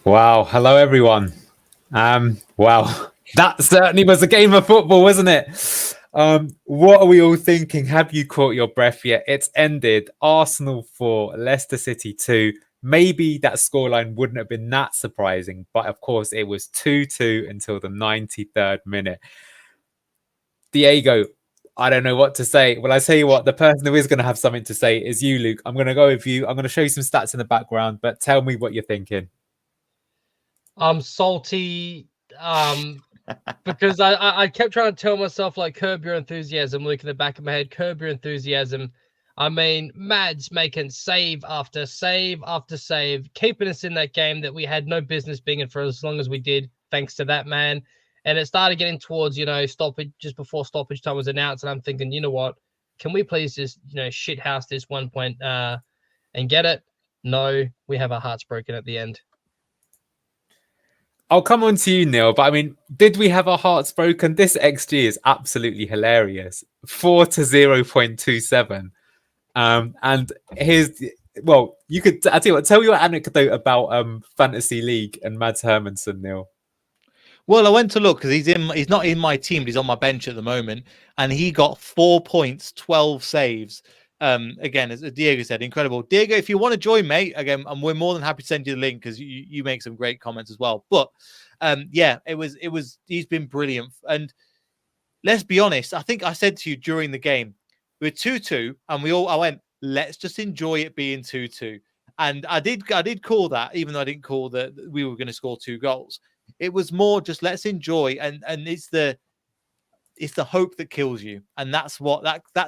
Wow. Hello, everyone. Wow. That certainly was a game of football, wasn't it? What are we all thinking? Have you caught your breath yet? It's ended. Arsenal 4, Leicester City 2. Maybe that scoreline wouldn't have been that surprising, but of course it was 2-2 until the 93rd minute. Diego, I don't know what to say. Well, I tell you what, the person who is going to have something to say is you, Luke. I'm going to go with you. I'm going to show you some stats in the background, but tell me what you're thinking. I'm salty because I kept trying to tell myself, like, curb your enthusiasm, Luke, in the back of my head, curb your enthusiasm. I mean, Mads making save after save after save, keeping us in that game that we had no business being in for as long as we did, thanks to that man. And it started getting towards, stoppage, just before stoppage time was announced. And I'm thinking, you know what? Can we please just, shit house this 1 point and get it? No, we have our hearts broken at the end. I'll come on to you, Neil, but I mean, did we have our hearts broken? This XG is absolutely hilarious. 4 to 0.27. And here's, well, you could, I tell you what, tell your anecdote about Fantasy League and Mads Hermansen, Neil. Well, I went to look because he's not in my team, but he's on my bench at the moment, and he got 4 points, 12 saves. Again, as Diego said, incredible. Diego, if you want to join, mate, again, and we're more than happy to send you the link because you make some great comments as well. But yeah, he's been brilliant. And let's be honest, I think I said to you during the game, we're 2-2, and I went, let's just enjoy it being 2-2. And I did call that, even though I didn't call that we were going to score 2 goals. It was more just let's enjoy, and it's the hope that kills you, and that's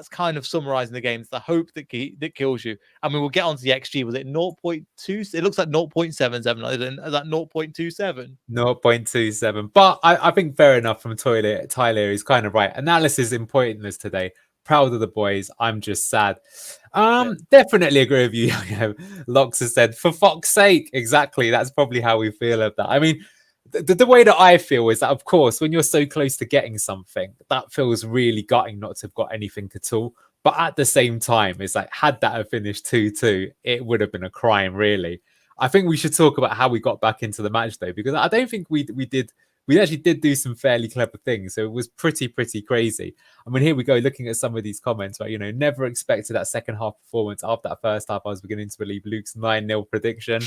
kind of summarizing the game. It's the hope that kills you. I mean, we'll get onto the XG. Was it 0.2? It looks like 0.77. Is that 0.27? 0.27. But I think fair enough from Tyler. He's kind of right. Analysis in pointless today. Proud of the boys. I'm just sad. Definitely agree with you. Locks has said, for fuck's sake. Exactly. That's probably how we feel of that. I mean, the way that I feel is that, of course, when you're so close to getting something, that feels really gutting not to have got anything at all. But at the same time, it's like, had that have finished 2-2, it would have been a crime, really. I think we should talk about how we got back into the match, though, because I don't think we did. We actually did do some fairly clever things. So it was pretty crazy. I mean, here we go, looking at some of these comments, right? Never expected that second half performance. After that first half, I was beginning to believe Luke's 9-0 prediction.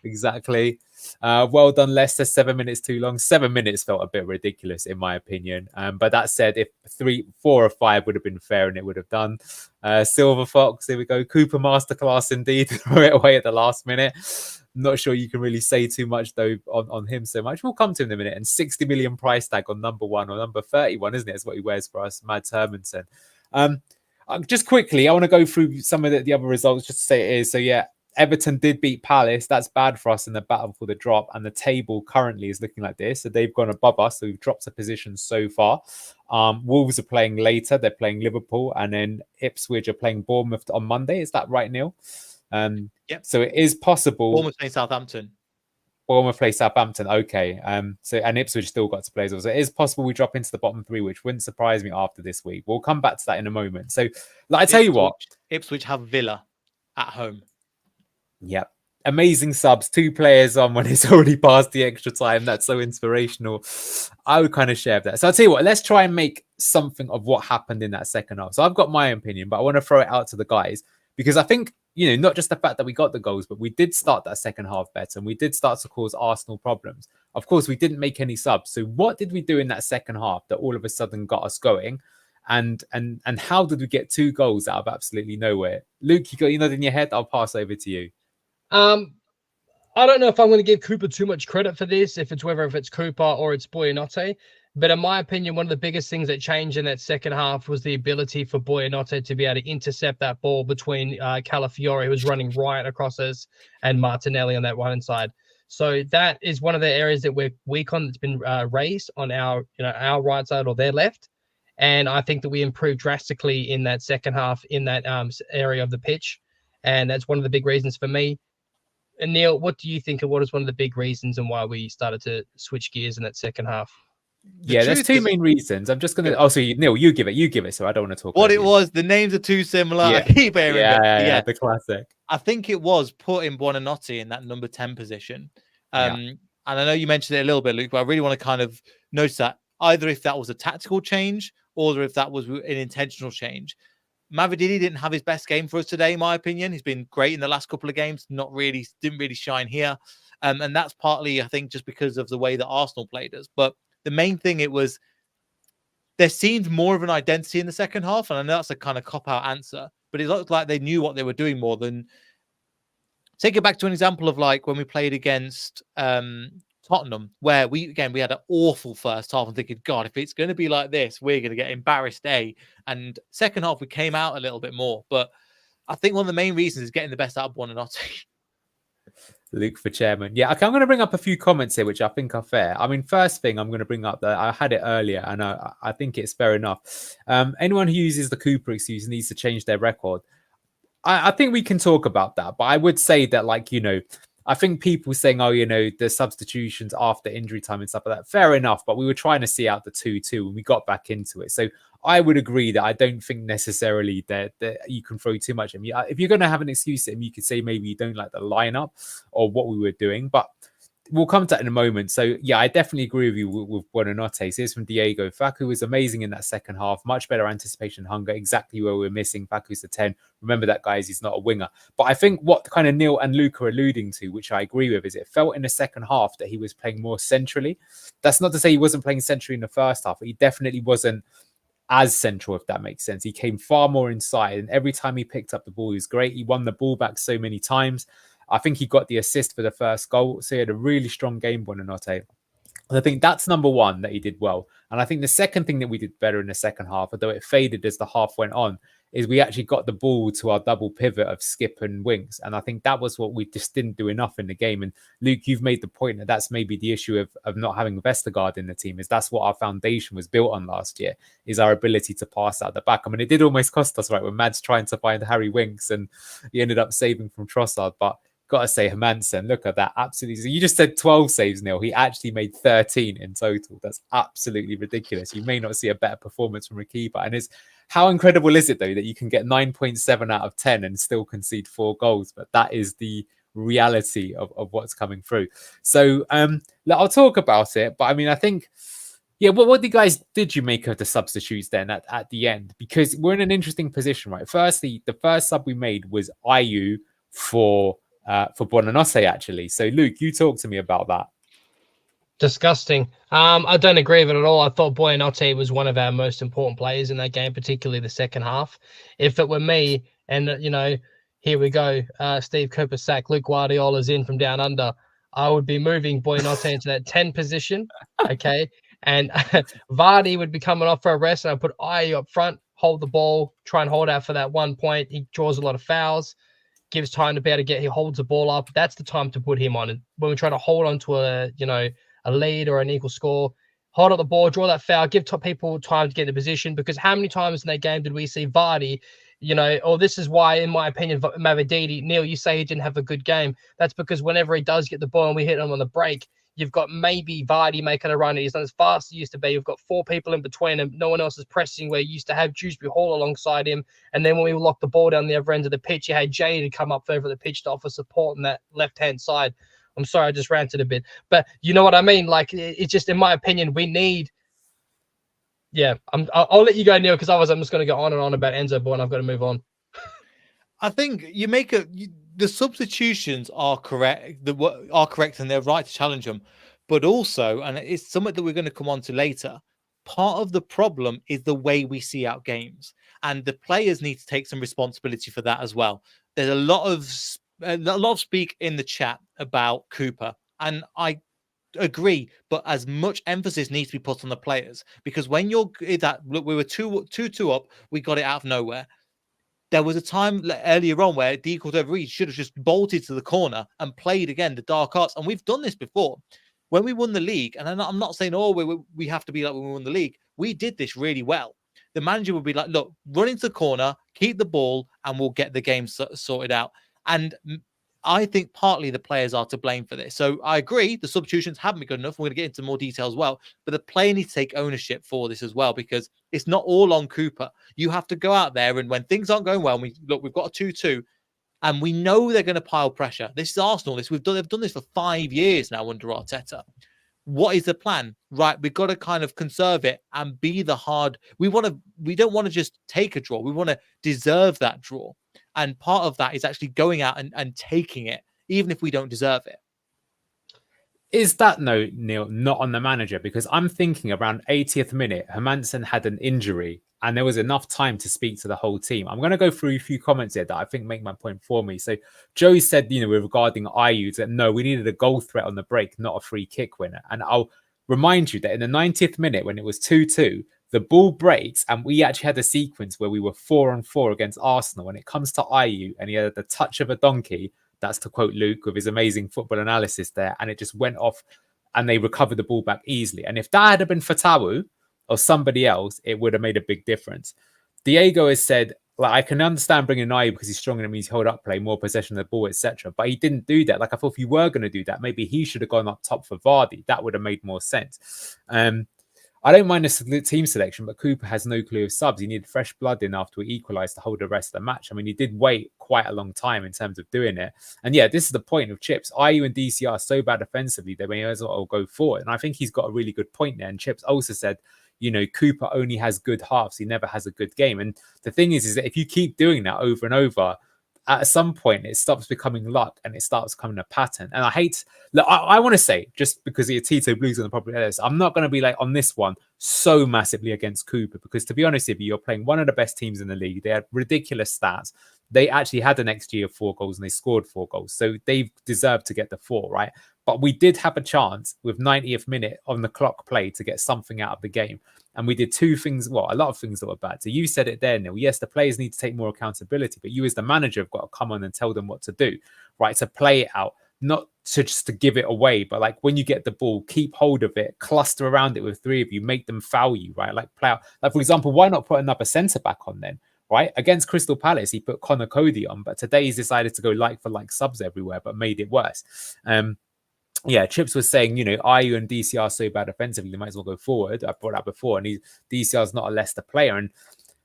Exactly. Well done, Leicester. 7 minutes too long. 7 minutes felt a bit ridiculous, in my opinion. But that said, if 3, 4 or 5 would have been fair and it would have done. Silver Fox, here we go. Cooper masterclass indeed. Throw it away at the last minute. Not sure you can really say too much, though, on him so much. We'll come to him in a minute. And 60 million price tag on number 1 or number 31, isn't it? That's what he wears for us, Mads Hermansen. Just quickly, I want to go through some of the other results just to say it is. So, yeah, Everton did beat Palace. That's bad for us in the battle for the drop. And the table currently is looking like this. So they've gone above us. So we've dropped a position so far. Wolves are playing later. They're playing Liverpool. And then Ipswich are playing Bournemouth on Monday. Is that right, Neil? Yep. So it is possible. Bournemouth play Southampton. Bournemouth play Southampton. Okay. So and Ipswich still got to play as well. So it is possible we drop into the bottom 3, which wouldn't surprise me after this week. We'll come back to that in a moment. So, I tell you what, Ipswich have Villa at home. Yep. Amazing subs. 2 players on when it's already past the extra time. That's so inspirational. I would kind of share that. So I'll tell you what, let's try and make something of what happened in that second half. So I've got my opinion, but I want to throw it out to the guys because I think, not just the fact that we got the goals, but we did start that second half better and we did start to cause Arsenal problems. Of course, we didn't make any subs. So what did we do in that second half that all of a sudden got us going? And how did we get 2 goals out of absolutely nowhere? Luke, you got nothing in your head? I'll pass over to you. I don't know if I'm going to give Cooper too much credit for this, if it's Cooper or it's Buonanotte. But in my opinion, one of the biggest things that changed in that second half was the ability for Buonanotte to be able to intercept that ball between Calafiore, who was running right across us, and Martinelli on that one side. So that is one of the areas that we're weak on that's been raised on our right side or their left. And I think that we improved drastically in that second half in that area of the pitch. And that's one of the big reasons for me. And Neil, what do you think of what is one of the big reasons and why we started to switch gears in that second half? There's 2 main reasons. I'm just going to... Oh, so Neil, you give it. So I don't want to talk what it was. The names are too similar. Yeah. I keep hearing yeah, the classic. I think it was putting Buonanotte in that number 10 position And I know you mentioned it a little bit, Luke, but I really want to kind of notice that either if that was a tactical change or if that was an intentional change. Mavididi didn't have his best game for us today, in my opinion. He's been great in the last couple of games, didn't really shine here. And that's partly, I think, just because of the way that Arsenal played us. But the main thing, there seemed more of an identity in the second half. And I know that's a kind of cop-out answer, but it looked like they knew what they were doing more than... Take it back to an example of like when we played against Tottenham, where we had an awful first half and thinking, God, if it's going to be like this, we're going to get embarrassed, And second half, we came out a little bit more. But I think one of the main reasons is getting the best out of Buonanotte. Luke for chairman. Yeah, okay, I'm going to bring up a few comments here, which I think are fair. I mean, first thing I'm going to bring up that I had it earlier, and I think it's fair enough. Anyone who uses the Cooper excuse needs to change their record. I think we can talk about that, but I would say that, like, I think people saying, oh, the substitutions after injury time and stuff like that, fair enough, but we were trying to see out the 2-2 and we got back into it. So I would agree that I don't think necessarily that you can throw too much at me. If you're going to have an excuse at him, you could say maybe you don't like the lineup or what we were doing, but we'll come to that in a moment. So, yeah, I definitely agree with you with Buonanotte. So here's from Diego. Facu was amazing in that second half. Much better anticipation, hunger. Exactly where we're missing. Facu's the 10. Remember that, guys. He's not a winger. But I think what kind of Neil and Luke are alluding to, which I agree with, is it felt in the second half that he was playing more centrally. That's not to say he wasn't playing centrally in the first half, but he definitely wasn't as central, if that makes sense. He came far more inside, and every time he picked up the ball, he was great. He won the ball back so many times. I think he got the assist for the first goal. So he had a really strong game, Buonanotte. And I think that's number one, that he did well. And I think the second thing that we did better in the second half, although it faded as the half went on, is we actually got the ball to our double pivot of Skip and Winks. And I think that was what we just didn't do enough in the game. And Luke, you've made the point that that's maybe the issue of not having Vestergaard in the team, is that's what our foundation was built on last year, is our ability to pass out the back. I mean, it did almost cost us, right, when Mad's trying to find Harry Winks and he ended up saving from Trossard. But got to say, Hermansen, look at that. Absolutely. So you just said 12 saves, Neil. He actually made 13 in total. That's absolutely ridiculous. You may not see a better performance from a keeper. And how incredible is it, though, that you can get 9.7 out of 10 and still concede 4 goals? But that is the reality of what's coming through. So I'll talk about it. But I mean, I think, yeah, what did you make of the substitutes then at the end? Because we're in an interesting position, right? Firstly, the first sub we made was Ayew for Buonanotte, actually. So, Luke, you talk to me about that. Disgusting. I don't agree with it at all. I thought Buonanotte was one of our most important players in that game, particularly the second half. If it were me, and here we go, Steve Cooper sack, Luke Guardiola's in from down under, I would be moving Buonanotte into that 10 position, okay? And Vardy would be coming off for a rest, and I'd put Ayew up front, hold the ball, try and hold out for that 1 point. He draws a lot of fouls, gives time to be able to he holds the ball up. That's the time to put him on. And when we try to hold on to a lead or an equal score, hold up the ball, draw that foul, give top people time to get in position. Because how many times in that game did we see Vardy, this is why, in my opinion, Mavididi, Neil, you say he didn't have a good game. That's because whenever he does get the ball and we hit him on the break, you've got maybe Vardy making a run. He's not as fast as he used to be. You've got 4 people in between him. No one else is pressing where you used to have Dewsbury Hall alongside him. And then when we locked the ball down the other end of the pitch, you had Jay to come up over the pitch to offer support on that left-hand side. I'm sorry, I just ranted a bit. But you know what I mean? Like, it's just, in my opinion, we need... Yeah, I'll let you go, Neil, because otherwise I'm just going to go on and on about Enzo Boy, and I've got to move on. I think the substitutions are correct. Are correct, and they're right to challenge them. But also, and it's something that we're going to come on to later, part of the problem is the way we see out games, and the players need to take some responsibility for that as well. There's a lot of speak in the chat about Cooper, and I agree, but as much emphasis needs to be put on the players, because when you're that, look, we were 2-2 up, we got it out of nowhere. There was a time earlier on where D should have just bolted to the corner and played again the dark arts, and we've done this before. When we won the league, and I'm not saying, we have to be like when we won the league. We did this really well. The manager would be like, look, run into the corner, keep the ball, and we'll get the game sorted out. And I think partly the players are to blame for this. So I agree, the substitutions haven't been good enough. We're going to get into more detail as well. But the player needs to take ownership for this as well, because it's not all on Cooper. You have to go out there, and when things aren't going well, we've got a 2-2, And we know they're going to pile pressure. This is Arsenal. They've done this for 5 years now under Arteta. What is the plan? Right, we've got to kind of conserve it and be the hard. We don't want to just take a draw. We want to deserve that draw. And part of that is actually going out and taking it, even if we don't deserve it. Is that note, Neil, not on the manager? Because I'm thinking around 80th minute, Hermansen had an injury and there was enough time to speak to the whole team. I'm going to go through a few comments here that I think make my point for me. So Joe said, regarding Ayew, that no, we needed a goal threat on the break, not a free kick winner. And I'll remind you that in the 90th minute, when it was 2-2, the ball breaks and we actually had a sequence where we were 4-on-4 against Arsenal. When it comes to Ayew and he had the touch of a donkey, that's to quote Luke with his amazing football analysis there. And it just went off and they recovered the ball back easily. And if that had been Fatawu or somebody else, it would have made a big difference. Diego has said, like, I can understand bringing Ayew because he's strong and it means hold up play, more possession of the ball, etc. But he didn't do that. Like, I thought if you were going to do that, maybe he should have gone up top for Vardy. That would have made more sense. I don't mind the team selection, but Cooper has no clue of subs. He needed fresh blood in after we equalised to hold the rest of the match. I mean, he did wait quite a long time in terms of doing it. And yeah, this is the point of Chips. Ayew and DCR are so bad offensively, they may as well go forward. And I think he's got a really good point there. And Chips also said, Cooper only has good halves. He never has a good game. And the thing is that if you keep doing that over and over, at some point it stops becoming luck and it starts becoming a pattern. And I want to say, just because the Tito Blues on the property list, I'm not going to be like on this one so massively against Cooper, because to be honest with you, you're playing one of the best teams in the league. They had ridiculous stats. They actually had an XG of 4 goals and they scored 4 goals. So they deserved to get the 4, right? But we did have a chance with 90th minute on the clock play to get something out of the game. And we did two things, a lot of things that were bad. So you said it there, Neil. Yes, the players need to take more accountability, but you as the manager have got to come on and tell them what to do, right? To play it out, not to just to give it away, but like when you get the ball, keep hold of it, cluster around it with 3 of you, make them foul you, right? Like play out. Like, for example, why not put another centre back on then? Right? Against Crystal Palace, he put Connor Cody on, but today he's decided to go like for like subs everywhere, but made it worse. Yeah, Chips was saying, Ayew and DCR are so bad offensively, they might as well go forward. I brought that before, and DCR is not a Leicester player. And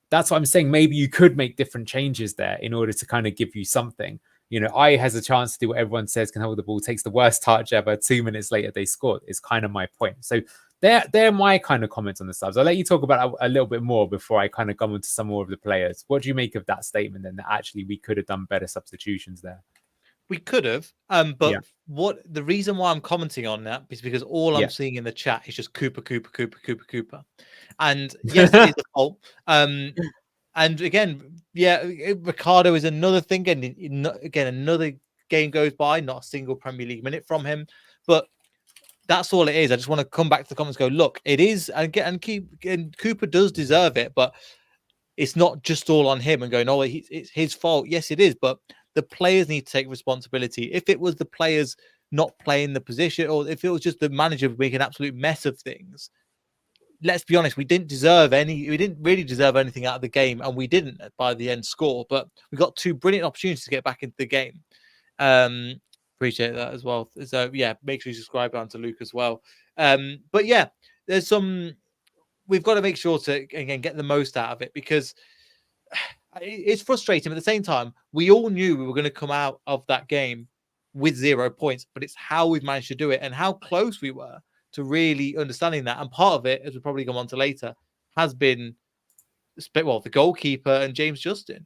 that's what I'm saying. Maybe you could make different changes there in order to kind of give you something. Ayew has a chance to do what everyone says, can hold the ball, takes the worst touch ever. 2 minutes later, they scored, is kind of my point. So they're my kind of comments on the subs. I'll let you talk about a little bit more before I kind of go into some more of the players. What do you make of that statement then, that actually we could have done better substitutions there? We could have, but what the reason why I'm commenting on that is because all I'm seeing in the chat is just Cooper. And yes, it is a fault. And again, Ricardo is another thing. And again, another game goes by, not a single Premier League minute from him. But that's all it is. I just want to come back to the comments and go, look, it is, and Cooper does deserve it, but it's not just all on him and going, oh, it's his fault. Yes, it is, but the players need to take responsibility. If it was the players not playing the position, or if it was just the manager making an absolute mess of things, let's be honest, we didn't really deserve anything out of the game, and we didn't by the end score, but we got 2 brilliant opportunities to get back into the game. Appreciate that as well. So yeah, make sure you subscribe down to Luke as well. But yeah, we've got to make sure to again get the most out of it, because it's frustrating. But at the same time, we all knew we were going to come out of that game with 0 points, but it's how we've managed to do it and how close we were to really understanding that. And part of it, as we'll probably come on to later, has been the goalkeeper and James Justin.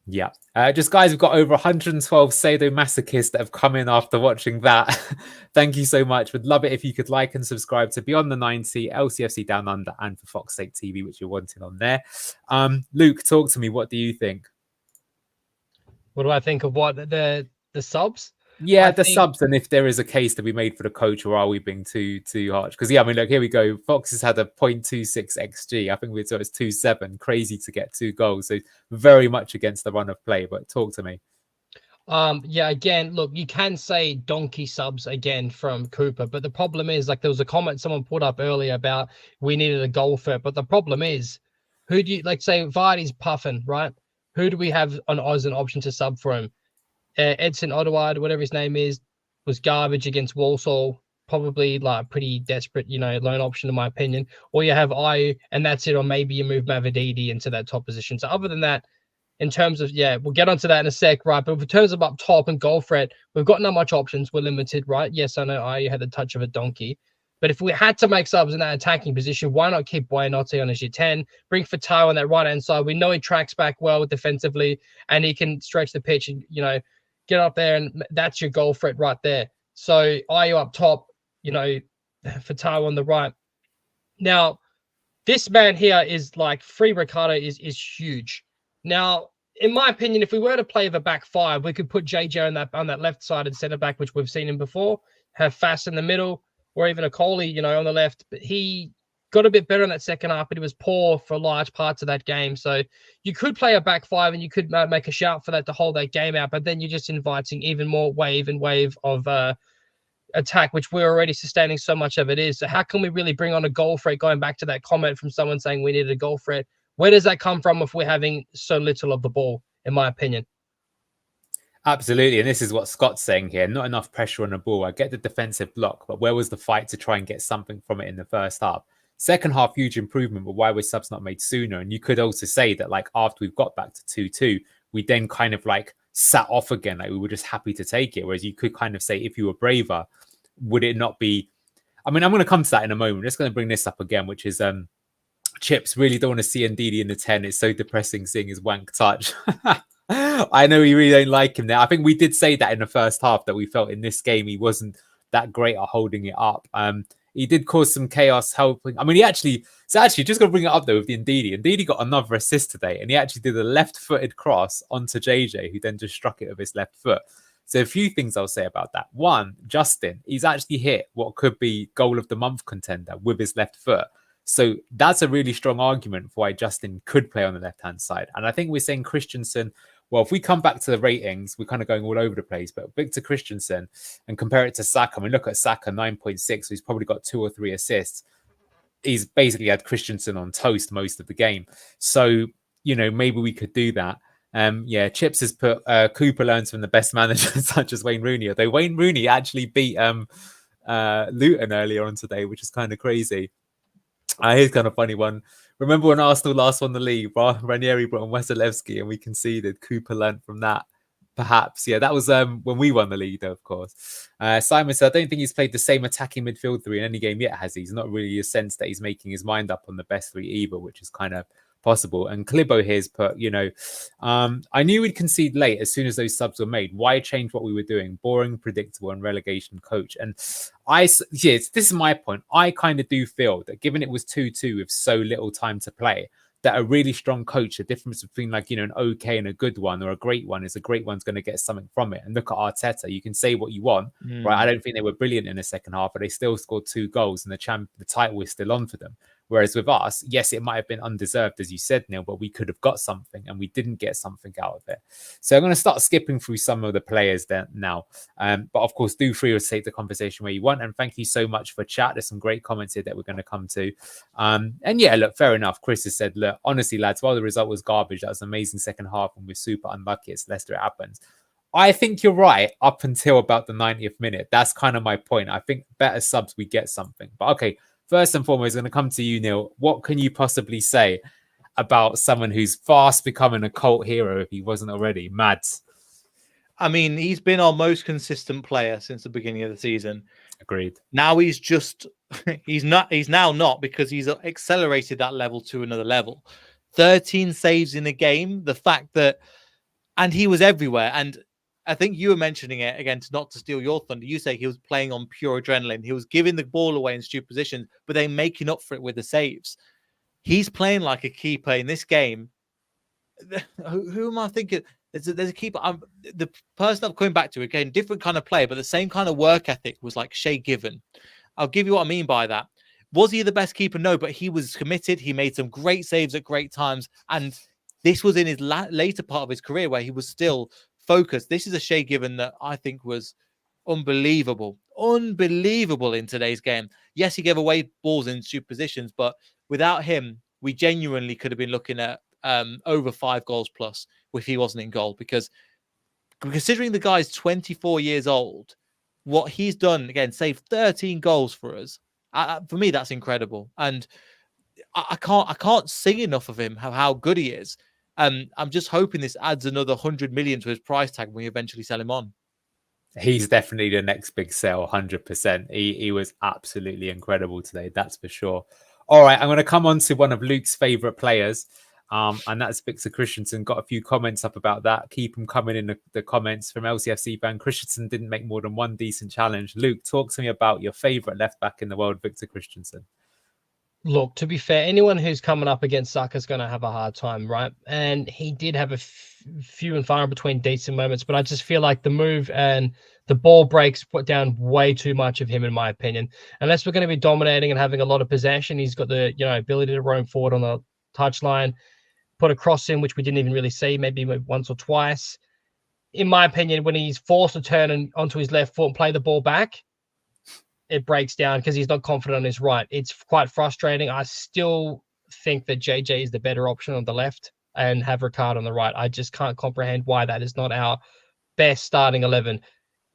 Yeah. Just guys, we've got over 112 sadomasochists that have come in after watching that. Thank you so much. Would love it if you could like and subscribe to Beyond the 90, LCFC Down Under, and for Fox State TV, which you're wanting on there. Luke, talk to me. What do you think? What do I think of what the subs? Yeah, the subs, and if there is a case to be made for the coach, or are we being too harsh? Because I mean, look, here we go. Fox has had a 0.26 XG. I think it's 2.7. Crazy to get 2 goals. So very much against the run of play. But talk to me. Yeah, again, look, you can say donkey subs again from Cooper, but the problem is, like, there was a comment someone put up earlier about we needed a goal for it. But the problem is, who do you say Vardy's puffing, right? Who do we have as an option to sub for him? Edson Odoard, whatever his name is, was garbage against Walsall. Probably like pretty desperate, loan option in my opinion. Or you have Ayew, and that's it. Or maybe you move Mavididi into that top position. So other than that, in terms of, we'll get onto that in a sec, right? But in terms of up top and goal threat, we've got not much options. We're limited, right? Yes, I know I had the touch of a donkey. But if we had to make subs in that attacking position, why not keep Buonanotte on as your 10? Bring Fatau on that right-hand side. We know he tracks back well defensively, and he can stretch the pitch and, get up there, and that's your goal threat right there. So Ayu up top, Fatau on the right. Now, this man here is like free Ricardo is huge. Now, in my opinion, if we were to play the back five, we could put JJ on that left side and centre back, which we've seen him before. Have Fass in the middle, or even a Coley, on the left. But he got a bit better in that second half, but he was poor for large parts of that game. So you could play a back five, and you could make a shout for that to hold that game out. But then you're just inviting even more wave of attack, which we're already sustaining so much of it is. So how can we really bring on a goal threat? Going back to that comment from someone saying we needed a goal threat, where does that come from if we're having so little of the ball, in my opinion? Absolutely. And this is what Scott's saying here. Not enough pressure on the ball. I get the defensive block, but where was the fight to try and get something from it in the first half? Second half, huge improvement, but why were subs not made sooner? And you could also say that, like, after we've got back to 2-2, we then kind of like sat off again. Like, we were just happy to take it. Whereas you could kind of say, if you were braver, would it not be? I mean, I'm going to come to that in a moment. I'm just going to bring this up again, which is Chips really don't want to see Ndidi in the 10. It's so depressing seeing his wank touch. I know we really don't like him there. I think we did say that in the first half, that we felt in this game he wasn't that great at holding it up. He did cause some chaos helping. I mean, just going to bring it up though with the Ndidi. Ndidi got another assist today, and he actually did a left-footed cross onto JJ, who then just struck it with his left foot. So a few things I'll say about that. One, Justin, he's actually hit what could be goal of the month contender with his left foot. So that's a really strong argument for why Justin could play on the left-hand side. And I think we're saying Christensen, well, if we come back to the ratings, we're kind of going all over the place. But Victor Christensen and compare it to Saka, I mean, look at Saka, 9.6. So he's probably got 2 or 3 assists. He's basically had Christensen on toast most of the game. So, maybe we could do that. Chips has put Cooper learns from the best managers such as Wayne Rooney. Although Wayne Rooney actually beat Luton earlier on today, which is kind of crazy. Here's kind of funny one. Remember when Arsenal last won the league? Ranieri brought on Wasilewski and we conceded. Cooper learned from that. Perhaps. Yeah, that was when we won the league, though, of course. Simon said, I don't think he's played the same attacking midfield three in any game yet, has he? He's not really a sense that he's making his mind up on the best three either, which is kind of possible. And Clibo here's put, I knew we'd concede late as soon as those subs were made. Why change what we were doing? Boring, predictable, and relegation coach. And this is my point. I kind of do feel that given it was 2-2 with so little time to play, that a really strong coach, the difference between like, an okay and a good one or a great one is a great one's going to get something from it. And look at Arteta. You can say what you want, right? I don't think they were brilliant in the second half, but they still scored 2 goals and the title is still on for them. Whereas with us, yes, it might have been undeserved, as you said, Neil, but we could have got something and we didn't get something out of it. So I'm going to start skipping through some of the players there now. But of course, do free to take the conversation where you want. And thank you so much for chat. There's some great comments here that we're going to come to. And yeah, look, fair enough. Chris has said, look, honestly, lads, while the result was garbage, that was an amazing second half and we're super unlucky. It's Leicester, it happens. I think you're right up until about the 90th minute. That's kind of my point. I think better subs, we get something. But okay, first and foremost, I'm going to come to you, Neil. What can you possibly say about someone who's fast becoming a cult hero if he wasn't already? Mads. I mean, he's been our most consistent player since the beginning of the season. Agreed. Now he's now not because he's accelerated that level to another level. 13 saves in a game. The fact that, and he was everywhere. And I think you were mentioning it again, not to steal your thunder. You say he was playing on pure adrenaline. He was giving the ball away in stupid positions, but then making up for it with the saves. He's playing like a keeper in this game. Who am I thinking? There's a keeper. The person I'm coming back to, again, different kind of player, but the same kind of work ethic was like Shay Given. I'll give you what I mean by that. Was he the best keeper? No, but he was committed. He made some great saves at great times. And this was in his later part of his career where he was still focused. This is a Shay Given that I think was unbelievable in today's game. Yes, he gave away balls in stupid positions, but without him, we genuinely could have been looking at over 5 goals plus if he wasn't in goal. Because considering the guy's 24 years old, what he's done, again, saved 13 goals for us. For me, that's incredible. And I can't sing enough of him, how good he is. I'm just hoping this adds another 100 million to his price tag when we eventually sell him on. He's definitely the next big sell, 100%. He was absolutely incredible today, that's for sure. All right, I'm going to come on to one of Luke's favourite players, and that's Victor Christensen. Got a few comments up about that. Keep them coming in the comments from LCFC fan. Christensen didn't make more than one decent challenge. Luke, talk to me about your favourite left-back in the world, Victor Christensen. Look, to be fair, anyone who's coming up against Saka is going to have a hard time, right? And he did have a few and far in between decent moments, but I just feel like the move and the ball breaks put down way too much of him, in my opinion. Unless we're going to be dominating and having a lot of possession, he's got the ability to roam forward on the touchline, put a cross in, which we didn't even really see, maybe once or twice. In my opinion, when he's forced to turn onto his left foot and play the ball back, it breaks down because he's not confident on his right. It's quite frustrating. I still think that JJ is the better option on the left and have Ricard on the right. I just can't comprehend why that is not our best starting 11.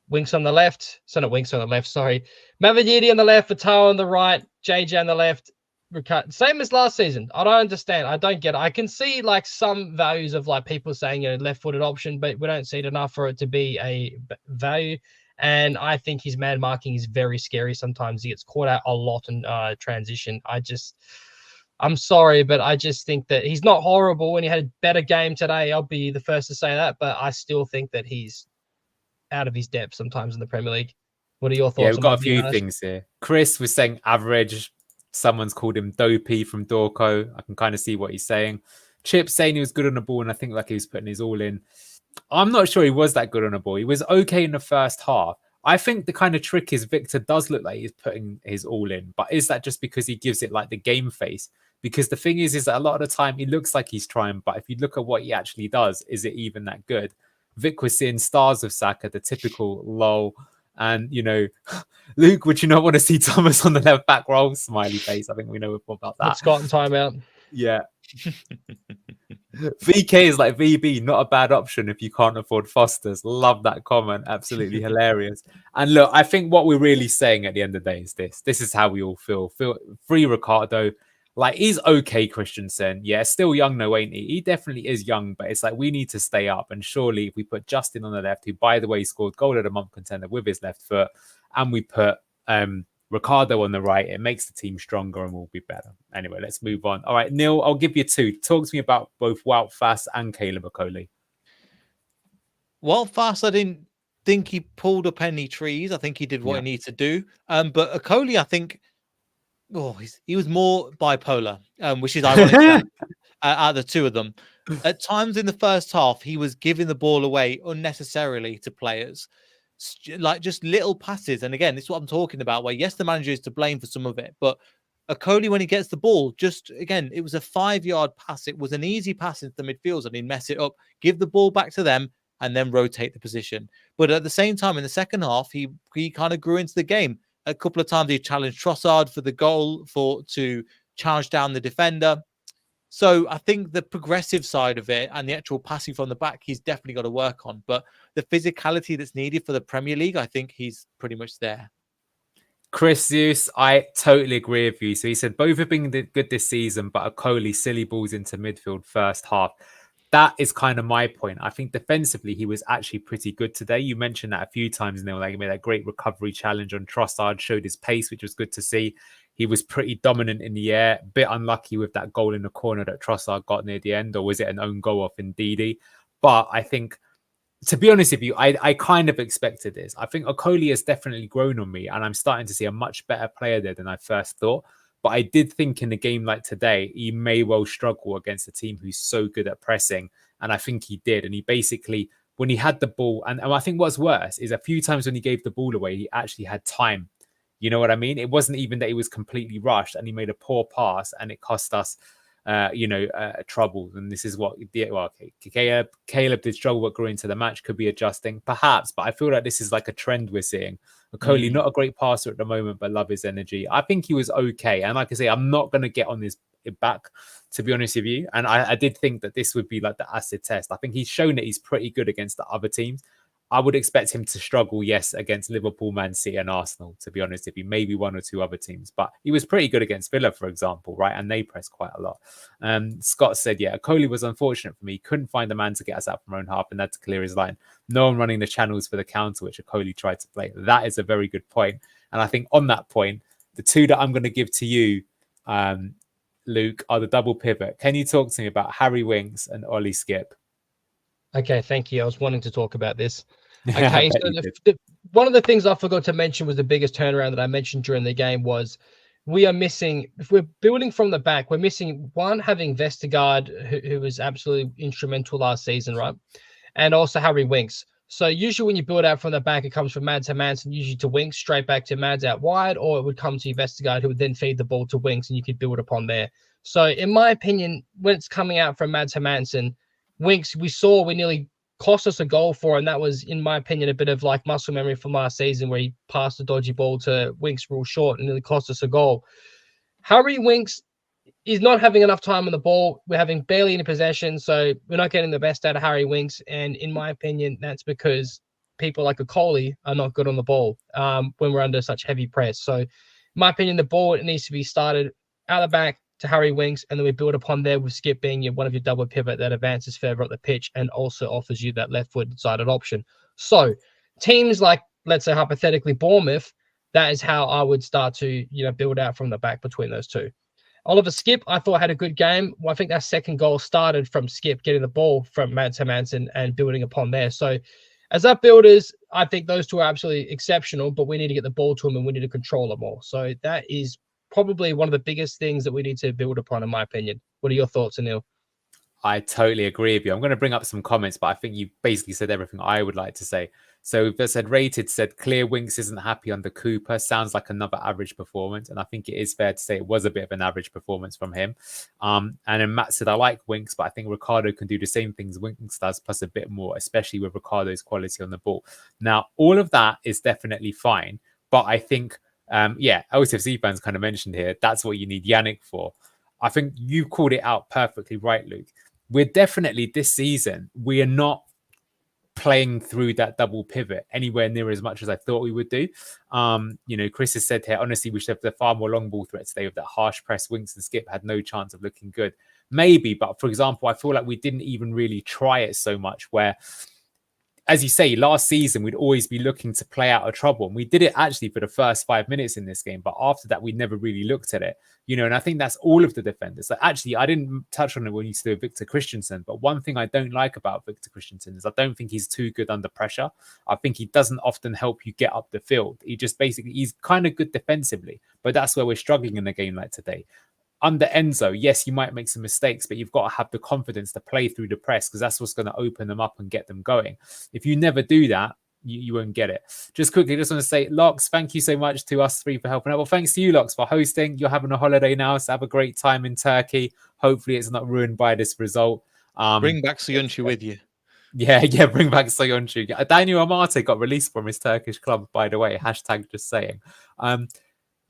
Winks on the left. So not Winks on the left, sorry. Mavididi on the left, Fatah on the right, JJ on the left. Ricard. Same as last season. I don't understand. I don't get it. I can see like some values of like people saying left-footed option, but we don't see it enough for it to be a value. And I think his man marking is very scary. Sometimes he gets caught out a lot in transition. I'm sorry, but I just think that he's not horrible and he had a better game today. I'll be the first to say that, but I still think that he's out of his depth sometimes in the Premier League. What are your thoughts? Yeah, we've got a few things here. Chris was saying average. Someone's called him dopey from Dorco. I can kind of see what he's saying. Chip saying he was good on the ball, and I think like he was putting his all in. I'm not sure he was that good on the ball. He was okay in the first half. I think the kind of trick is Victor does look like he's putting his all in, but is that just because he gives it like the game face? Because the thing is that a lot of the time he looks like he's trying, but if you look at what he actually does, is it even that good? Vic was seeing stars of Saka, the typical lol. And, Luke, would you not want to see Thomas on the left back role? Smiley face. I think we know about that. Scott in timeout. Yeah. VK is like VB, not a bad option if you can't afford Foster's. Love that comment. Absolutely hilarious. And look, I think what we're really saying at the end of the day is this. This is how we all feel. Free Ricardo. Like, he's okay, Christensen. Yeah, still young, though, ain't he? He definitely is young, but it's like we need to stay up. And surely if we put Justin on the left, who, by the way, scored goal of the month contender with his left foot, and we put Ricardo on the right, it makes the team stronger and we'll be better. Anyway, let's move on. All right, Neil, I'll give you two. Talk to me about both Wout Fass and Caleb Okoli. Wout Fass, I didn't think he pulled up any trees. I think he did what he needed to do. But Okoli, I think, he was more bipolar, which is ironic out of the two of them. At times in the first half, he was giving the ball away unnecessarily to players, like just little passes. And again, this is what I'm talking about, where yes, the manager is to blame for some of it, but Okoli, when he gets the ball, just again, it was a 5-yard pass. It was an easy pass into the midfield, and he'd mess it up, give the ball back to them, and then rotate the position. But at the same time, in the second half, he kind of grew into the game. A couple of times he challenged Trossard for the goal to charge down the defender. So I think the progressive side of it and the actual passing from the back, he's definitely got to work on. But the physicality that's needed for the Premier League, I think he's pretty much there. Chris Zeus, I totally agree with you. So he said both have been good this season, but Okoli silly balls into midfield first half. That is kind of my point. I think defensively, he was actually pretty good today. You mentioned that a few times, Neil. Like, he made a great recovery challenge on Trossard, showed his pace, which was good to see. He was pretty dominant in the air. Bit unlucky with that goal in the corner that Trossard got near the end, or was it an own goal off Ndidi? But I think, to be honest with you, I kind of expected this. I think Okoli has definitely grown on me, and I'm starting to see a much better player there than I first thought. But I did think in a game like today, he may well struggle against a team who's so good at pressing. And I think he did. And he basically, when he had the ball, and I think what's worse is a few times when he gave the ball away, he actually had time. You know what I mean? It wasn't even that he was completely rushed and he made a poor pass and it cost us, trouble. And this is what, Caleb did struggle but grew into the match, could be adjusting, perhaps. But I feel like this is like a trend we're seeing. Okoli, not a great passer at the moment, but love his energy. I think he was okay. And like I say, I'm not going to get on his back, to be honest with you. And I did think that this would be like the acid test. I think he's shown that he's pretty good against the other teams. I would expect him to struggle, yes, against Liverpool, Man City, and Arsenal, to be honest, if he maybe one or two other teams. But he was pretty good against Villa, for example, right? And they pressed quite a lot. Scott said, yeah, Coley was unfortunate for me. He couldn't find a man to get us out from our own half and had to clear his line. No one running the channels for the counter, which Coley tried to play. That is a very good point. And I think on that point, the two that I'm going to give to you, Luke, are the double pivot. Can you talk to me about Harry Winks and Ollie Skip? Okay, thank you. I was wanting to talk about this. Okay, so one of the things I forgot to mention was the biggest turnaround that I mentioned during the game was we are missing, if we're building from the back, we're missing one, having Vestergaard, who was absolutely instrumental last season, right? And also Harry Winks. So usually when you build out from the back, it comes from Mads to Manson, usually to Winks, straight back to Mads out wide, or it would come to Vestergaard, who would then feed the ball to Winks, and you could build upon there. So in my opinion, when it's coming out from Mads to Manson, Winks, we nearly cost us a goal for, and that was, in my opinion, a bit of like muscle memory from last season where he passed a dodgy ball to Winks real short and nearly cost us a goal. Harry Winks is not having enough time on the ball. We're having barely any possession, so we're not getting the best out of Harry Winks. And in my opinion, that's because people like a Coley are not good on the ball when we're under such heavy press. So in my opinion, the ball needs to be started out the back to Harry Winks, and then we build upon there with Skip being one of your double pivot that advances further up the pitch and also offers you that left-foot-sided option. So teams like, let's say hypothetically Bournemouth, that is how I would start to build out from the back between those two. Oliver Skip, I thought had a good game. Well, I think that second goal started from Skip getting the ball from Mads Hermansen and building upon there. So as our builders, I think those two are absolutely exceptional, but we need to get the ball to them and we need to control them more. So that is probably one of the biggest things that we need to build upon, in my opinion. What are your thoughts, Anil? I totally agree with you. I'm going to bring up some comments, but I think you basically said everything I would like to say. So they said Rated said clear Winks isn't happy under Cooper. Sounds like another average performance. And I think it is fair to say it was a bit of an average performance from him. And then Matt said, I like Winks, but I think Ricardo can do the same things Winks does, plus a bit more, especially with Ricardo's quality on the ball. Now, all of that is definitely fine. But I think, LCFC fans kind of mentioned here, that's what you need Yannick for. I think you called it out perfectly right, Luke. We're definitely this season, we are not playing through that double pivot anywhere near as much as I thought we would do. Chris has said here, honestly, we should have the far more long ball threat today with that harsh press. Winks and Skip had no chance of looking good. Maybe, but for example, I feel like we didn't even really try it so much where, as you say, last season, we'd always be looking to play out of trouble. And we did it actually for the first 5 minutes in this game. But after that, we never really looked at it. And I think that's all of the defenders. Like, actually, I didn't touch on it when you said Victor Christensen. But one thing I don't like about Victor Christensen is I don't think he's too good under pressure. I think he doesn't often help you get up the field. He's kind of good defensively. But that's where we're struggling in a game like today. Under Enzo, yes, you might make some mistakes, but you've got to have the confidence to play through the press because that's what's going to open them up and get them going. If you never do that, you won't get it. Just quickly, just want to say, Locks, thank you so much to us three for helping out. Well, thanks to you, Locks, for hosting. You're having a holiday now, so have a great time in Turkey. Hopefully it's not ruined by this result. Bring back Soyuncu with you. Yeah, bring back Soyuncu. Daniel Amate got released from his Turkish club, by the way. Hashtag just saying.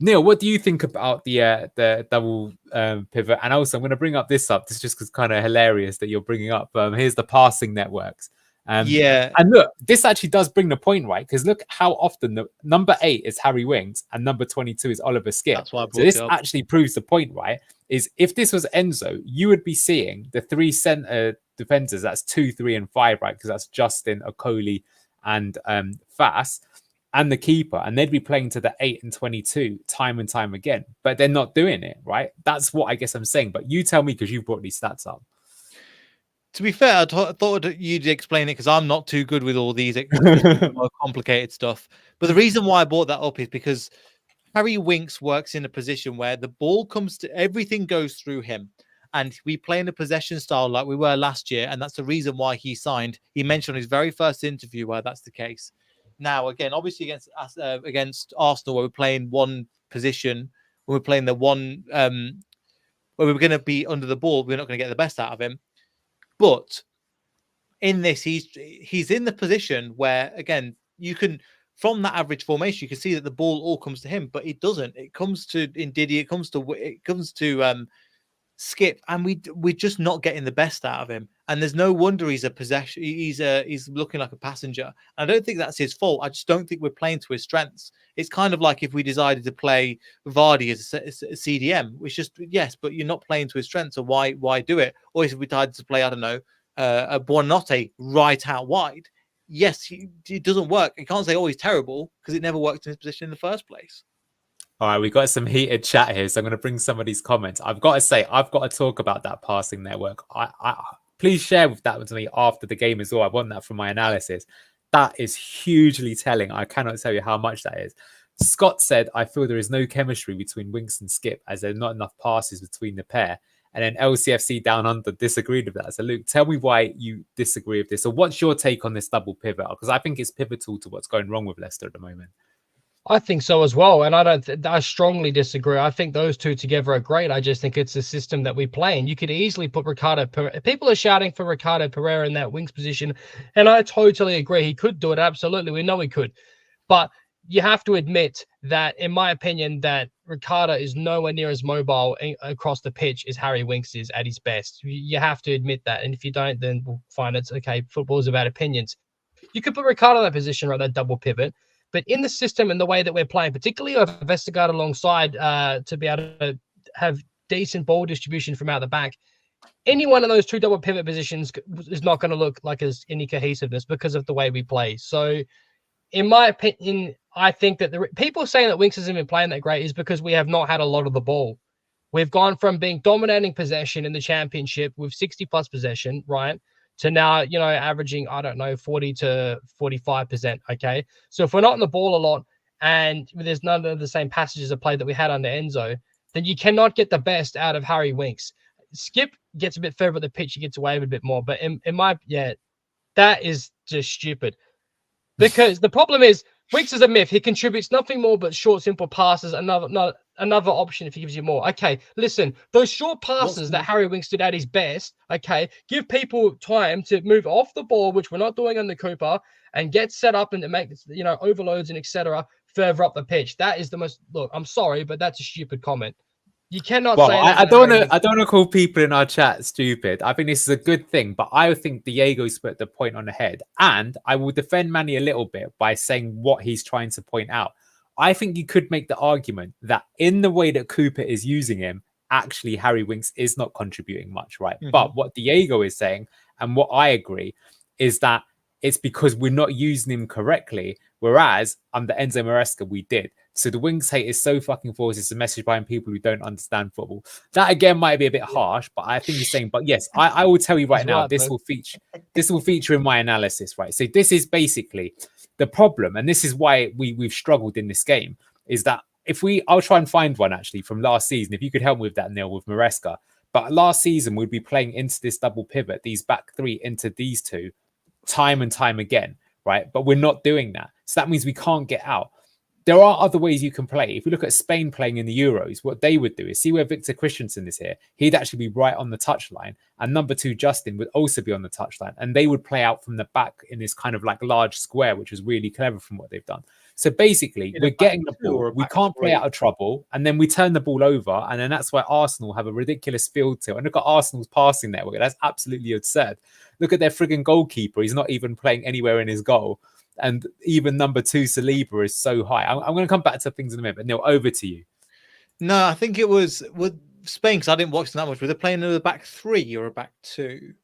Neil, what do you think about the double pivot? And also, I'm going to bring up this just because it's kind of hilarious that you're bringing up. Here's the passing networks. And look, this actually does bring the point, right? Because look how often the number 8 is Harry Winks and number 22 is Oliver Skip. That's why I brought so this actually proves the point, right? Is if this was Enzo, you would be seeing the 3 centre defenders. That's 2, 3, and 5, right? Because that's Justin, Okoli, and Fass. And the keeper, and they'd be playing to the 8 and 22 time and time again, but they're not doing it, right? That's what I guess I'm saying. But you tell me because you brought these stats up. To be fair, I thought you'd explain it because I'm not too good with all these more complicated stuff. But the reason why I brought that up is because Harry Winks works in a position where the ball comes to everything goes through him. And we play in a possession style like we were last year. And that's the reason why he signed. He mentioned on his very first interview where that's the case. Now, again, obviously against Arsenal, where we're playing one position, when we're playing the one where we're going to be under the ball, we're not going to get the best out of him. But in this, he's in the position where, again, you can, from that average formation, you can see that the ball all comes to him, but it doesn't. It comes to Ndidi, it comes to Skip, and we're just not getting the best out of him. And there's no wonder he's a possession. He's looking like a passenger. I don't think that's his fault. I just don't think we're playing to his strengths. It's kind of like if we decided to play Vardy as a CDM, which just yes, but you're not playing to his strengths. So why do it? Or if we decided to play, I don't know, a Buonanotte right out wide. Yes, it doesn't work. You can't say, oh, he's terrible, because it never worked in his position in the first place. All right, we got some heated chat here, so I'm going to bring some of these comments. I've got to say, I've got to talk about that passing network. I please share that with me after the game as well. I want that from my analysis. That is hugely telling. I cannot tell you how much that is. Scott said, I feel there is no chemistry between Winks and Skip, as there are not enough passes between the pair. And then LCFC Down Under disagreed with that. So Luke, tell me why you disagree with this. So what's your take on this double pivot? Because I think it's pivotal to what's going wrong with Leicester at the moment. I think so as well, and I strongly disagree. I think those two together are great. I just think it's a system that we play, and you could easily put Ricardo. People are shouting for Ricardo Pereira in that wings position, and I totally agree. He could do it, absolutely. We know he could, but you have to admit that, in my opinion, that Ricardo is nowhere near as mobile across the pitch as Harry Winks is at his best. You have to admit that, and if you don't, then we'll find it's okay. Football is about opinions. You could put Ricardo in that position, right? That double pivot. But in the system and the way that we're playing, particularly with Vestergaard alongside to be able to have decent ball distribution from out the back, any one of those two double pivot positions is not going to look like as any cohesiveness because of the way we play. So, in my opinion, I think that the people saying that Winks hasn't been playing that great is because we have not had a lot of the ball. We've gone from being dominating possession in the championship with 60+ possession, right, to now, averaging, I don't know, 40 to 45%, okay? So if we're not on the ball a lot and there's none of the same passages of play that we had under Enzo, then you cannot get the best out of Harry Winks. Skip gets a bit further at the pitch, he gets away with a bit more, but that is just stupid. Because the problem is, Winks is a myth. He contributes nothing more but short, simple passes. Another option if he gives you more. Okay, listen, those short passes that Harry Winks did at his best, okay, give people time to move off the ball, which we're not doing on the Cooper, and get set up and to make, overloads and etc. further up the pitch. That is the most, look, I'm sorry, but that's a stupid comment. You cannot say that. I don't want to call people in our chat stupid. I think this is a good thing, but I think Diego's put the point on the head. And I will defend Manny a little bit by saying what he's trying to point out. I think you could make the argument that in the way that Cooper is using him, actually Harry Winks is not contributing much, right? Mm-hmm. But what Diego is saying, and what I agree, is that it's because we're not using him correctly, whereas under Enzo Maresca, we did. So the Winks hate is so fucking forced. It's a message by people who don't understand football. That again might be a bit harsh, but I think he's saying. But yes, I will tell you right now. This will feature in my analysis, right? So this is basically the problem, and this is why we've struggled in this game. Is that I'll try and find one actually from last season. If you could help me with that, Neil, with Maresca. But last season we'd be playing into this double pivot, these back three into these two, time and time again, right? But we're not doing that, so that means we can't get out. There are other ways you can play. If you look at Spain playing in the Euros, what they would do is see where Victor Christensen is here. He'd actually be right on the touchline. And number 2, Justin, would also be on the touchline. And they would play out from the back in this kind of like large square, which was really clever from what they've done. So basically, we're getting the ball. We can't play out of trouble. And then we turn the ball over. And then that's why Arsenal have a ridiculous field tilt. And look at Arsenal's passing network. That's absolutely absurd. Look at their frigging goalkeeper. He's not even playing anywhere in his goal. And even number 2, Saliba, is so high. I'm going to come back to things in a minute. But Neil, over to you. No, I think it was with Spain, because I didn't watch them that much. Were they playing a back 3 or a back 2?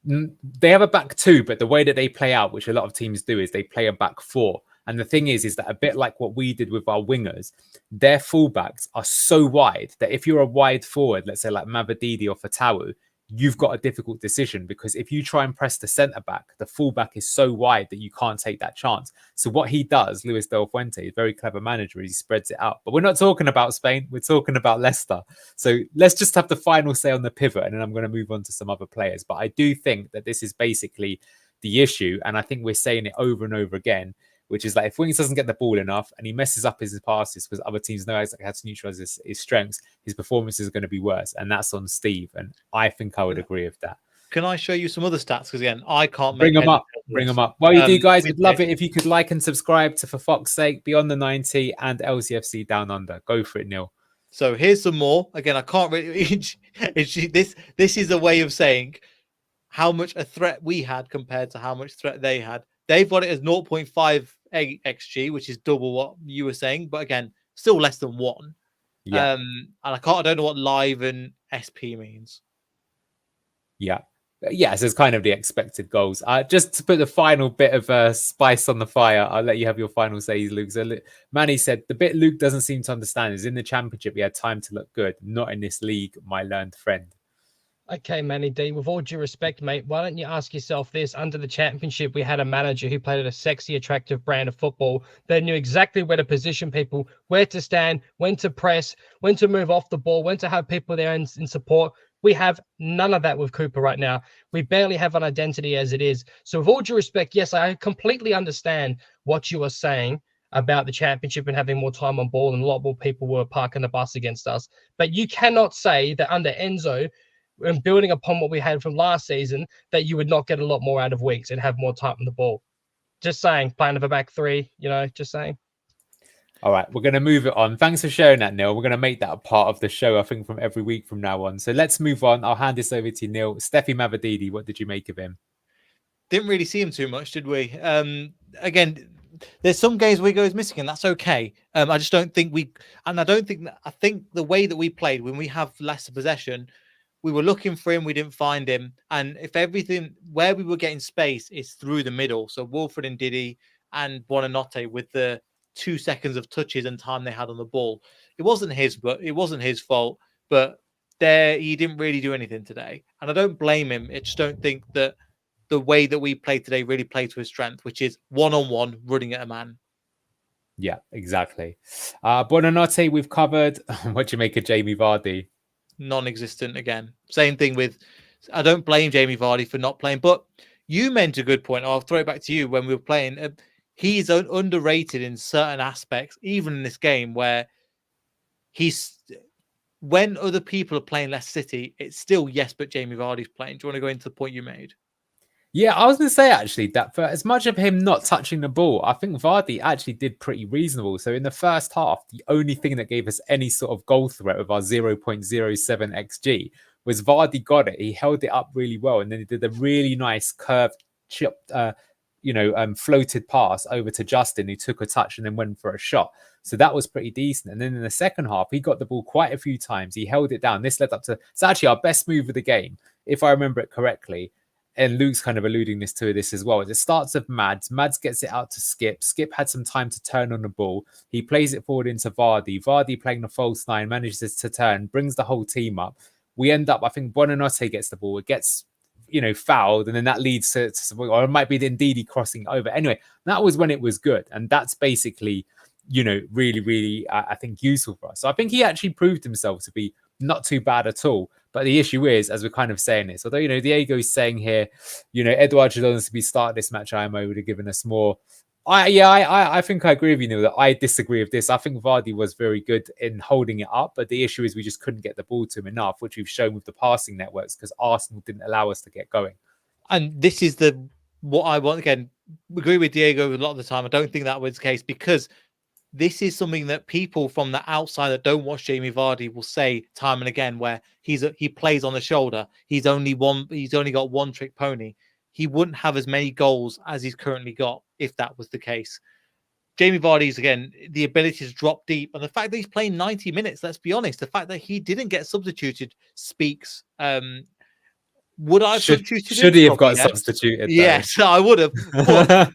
They have a back 2, but the way that they play out, which a lot of teams do, is they play a back 4. And the thing is that a bit like what we did with our wingers, their fullbacks are so wide that if you're a wide forward, let's say like Mavadidi or Fatawu, you've got a difficult decision, because if you try and press the centre back, the fullback is so wide that you can't take that chance. So what he does, Luis Del Fuente, is very clever manager, is he spreads it out. But we're not talking about Spain, we're talking about Leicester. So let's just have the final say on the pivot, and then I'm going to move on to some other players. But I do think that this is basically the issue, and I think we're saying it over and over again, which is like if Winks doesn't get the ball enough and he messes up his passes because other teams know how to neutralize his strengths, his performances are going to be worse. And that's on Steve. And I think I would agree with that. Can I show you some other stats? Because again, I can't bring them up. Bring them up. Well, you do, guys. We'd love it if you could like and subscribe to For Fox's Sake, Beyond the 90, and LCFC Down Under. Go for it, Neil. So here's some more. Again, I can't really. This is a way of saying how much a threat we had compared to how much threat they had. They've got it as 0.58 xg, which is double what you were saying, but again, still less than 1. Yeah. And I don't know what live and SP means. Yeah. Yes, it's kind of the expected goals. Just to put the final bit of spice on the fire, I'll let you have your final say, Luke. So Manny said, the bit Luke doesn't seem to understand is in the championship, we had time to look good. Not in this league, my learned friend. Okay, Manny D, with all due respect, mate, why don't you ask yourself this? Under the championship, we had a manager who played at a sexy, attractive brand of football that knew exactly where to position people, where to stand, when to press, when to move off the ball, when to have people there in support. We have none of that with Cooper right now. We barely have an identity as it is. So with all due respect, yes, I completely understand what you are saying about the championship and having more time on ball, and a lot more people were parking the bus against us. But you cannot say that under Enzo, and building upon what we had from last season, that you would not get a lot more out of Weeks and have more time on the ball. Just saying, playing of a back three, just saying. All right, we're going to move it on. Thanks for sharing that, Neil. We're going to make that a part of the show, I think, from every week from now on. So let's move on. I'll hand this over to you, Neil. Steffi Mavadidi, what did you make of him? Didn't really see him too much, did we? Again, there's some games where he goes missing, and that's okay. I just don't think I think the way that we played when we have Leicester possession, we were looking for him, we didn't find him. And if everything where we were getting space is through the middle, so Wilfred and Didi and Buonanotte with the 2 seconds of touches and time they had on the ball, it wasn't his fault, but he didn't really do anything today. And I don't blame him. I just don't think that the way that we played today really played to his strength, which is one-on-one running at a man. Yeah, exactly. Buonanotte, we've covered. What do you make of Jamie Vardy? Non-existent again. Same thing with, I don't blame Jamie Vardy for not playing, but you meant a good point. I'll throw it back to you when we were playing. He's underrated in certain aspects, even in this game where when other people are playing Leicester City, it's still yes, but Jamie Vardy's playing. Do you want to go into the point you made? Yeah, I was going to say actually that for as much of him not touching the ball, I think Vardy actually did pretty reasonable. So in the first half, the only thing that gave us any sort of goal threat with our 0.07 XG was Vardy got it. He held it up really well, and then he did a really nice curved chipped, floated pass over to Justin, who took a touch and then went for a shot. So that was pretty decent. And then in the second half, he got the ball quite a few times. He held it down. This led up to it's actually our best move of the game, if I remember it correctly. And Luke's kind of alluding to this as well. It starts with Mads. Mads gets it out to Skip. Skip had some time to turn on the ball. He plays it forward into Vardy. Vardy playing the false nine, manages to turn, brings the whole team up. We end up, I think Buonanotte gets the ball. It gets, fouled. And then that leads to or it might be the Ndidi crossing over. Anyway, that was when it was good. And that's basically, really, really, I think, useful for us. So I think he actually proved himself to be not too bad at all. But the issue is, as we're kind of saying this, although, Diego's saying here, Edouard Jadon's to be started this match, IMO would have given us more. I think I agree with you, Neil, that I disagree with this. I think Vardy was very good in holding it up, but the issue is we just couldn't get the ball to him enough, which we've shown with the passing networks because Arsenal didn't allow us to get going. And this is what I want. Again, agree with Diego a lot of the time. I don't think that was the case because this is something that people from the outside that don't watch Jamie Vardy will say time and again, where he plays on the shoulder. He's only got one trick pony. He wouldn't have as many goals as he's currently got if that was the case. Jamie Vardy's, again, the ability to drop deep and the fact that he's playing 90 minutes, let's be honest, the fact that he didn't get substituted speaks. Would I have substituted him? Should he have got substituted? Yes, I would have.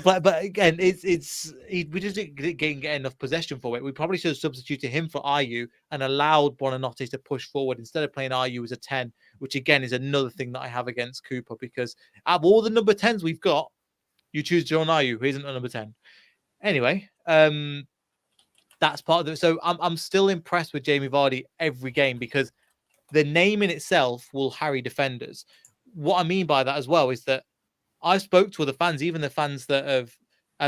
But again, we just didn't get enough possession for it. We probably should have substituted him for Ayew and allowed Buonanotte to push forward instead of playing Ayew as a 10, which again is another thing that I have against Cooper because out of all the number 10s we've got, you choose John Ayew, who isn't a number 10. Anyway, that's part of it. So I'm still impressed with Jamie Vardy every game because the name in itself will harry defenders. What I mean by that as well is that I spoke to other fans, even the fans that have.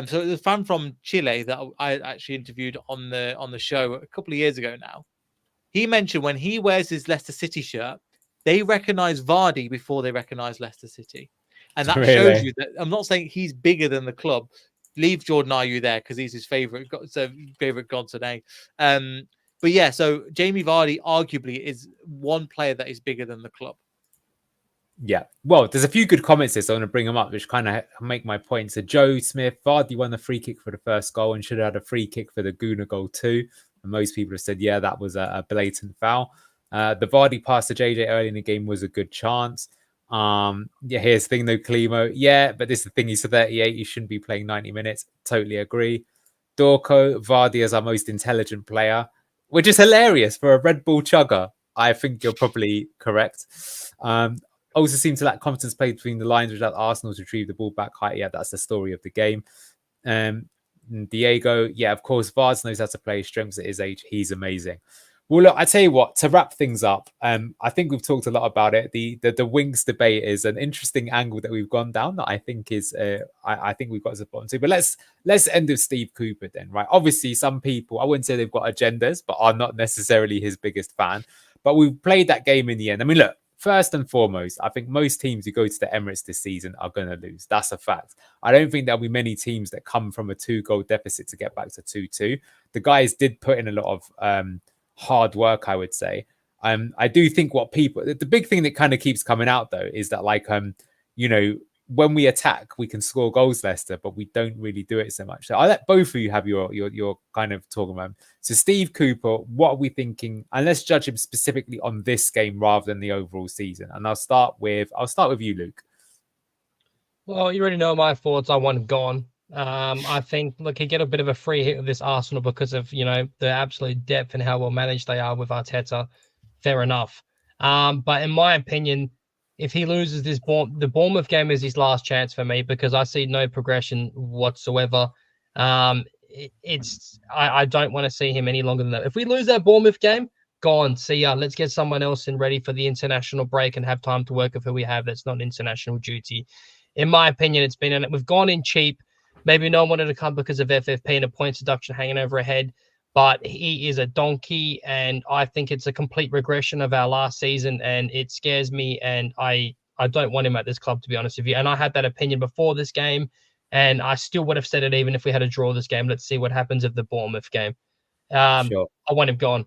So the fan from Chile that I actually interviewed on the show a couple of years ago now. He mentioned when he wears his Leicester City shirt, they recognise Vardy before they recognise Leicester City, and that shows you that I'm not saying he's bigger than the club. Leave Jordan Ayew there because he's his favourite god today. But yeah, so Jamie Vardy arguably is one player that is bigger than the club. Yeah. Well, there's a few good comments here, so I want to bring them up, which kind of make my point. So Joe Smith, Vardy won the free kick for the first goal and should have had a free kick for the Guna goal too. And most people have said, yeah, that was a blatant foul. The Vardy pass to JJ early in the game was a good chance. Yeah, here's the thing though, Klimo. Yeah, but this is the thing. He's 38. He shouldn't be playing 90 minutes. Totally agree. Dorco, Vardy is our most intelligent player, which is hilarious for a Red Bull chugger. I think you're probably correct. Also seemed to lack confidence played between the lines without Arsenal to retrieve the ball back high. Yeah, that's the story of the game. Diego, yeah, of course, Vaz knows how to play. Strengths at his age, he's amazing. Well, look, I tell you what, to wrap things up, I think we've talked a lot about it. The Winks debate is an interesting angle that we've gone down that I think is, I think we've got to bottom to. But let's end with Steve Cooper then, right? Obviously, some people, I wouldn't say they've got agendas, but are not necessarily his biggest fan. But we played that game in the end. I mean, look, first and foremost, I think most teams who go to the Emirates this season are going to lose. That's a fact. I don't think there'll be many teams that come from a 2-goal deficit to get back to 2-2. The guys did put in a lot of hard work, I would say. I do think the big thing that kind of keeps coming out though is that when we attack, we can score goals, Leicester, but we don't really do it so much. So I'll let both of you have your kind of talking about. So Steve Cooper, what are we thinking? And let's judge him specifically on this game rather than the overall season. And I'll start with you, Luke. Well, you already know my thoughts. I want him gone. I think, look, he get a bit of a free hit with this Arsenal because of, the absolute depth and how well managed they are with Arteta. Fair enough. But in my opinion, if he loses the Bournemouth game is his last chance for me because I see no progression whatsoever. I don't want to see him any longer than that. If we lose that Bournemouth game, gone. See ya. Let's get someone else in ready for the international break and have time to work with who we have. That's not international duty. In my opinion, we've gone in cheap. Maybe no one wanted to come because of FFP and a points deduction hanging over our head, but he is a donkey, and I think it's a complete regression of our last season, and it scares me, and I don't want him at this club, to be honest with you. And I had that opinion before this game, and I still would have said it even if we had to draw this game. Let's see what happens of the Bournemouth game. Sure. I want him gone.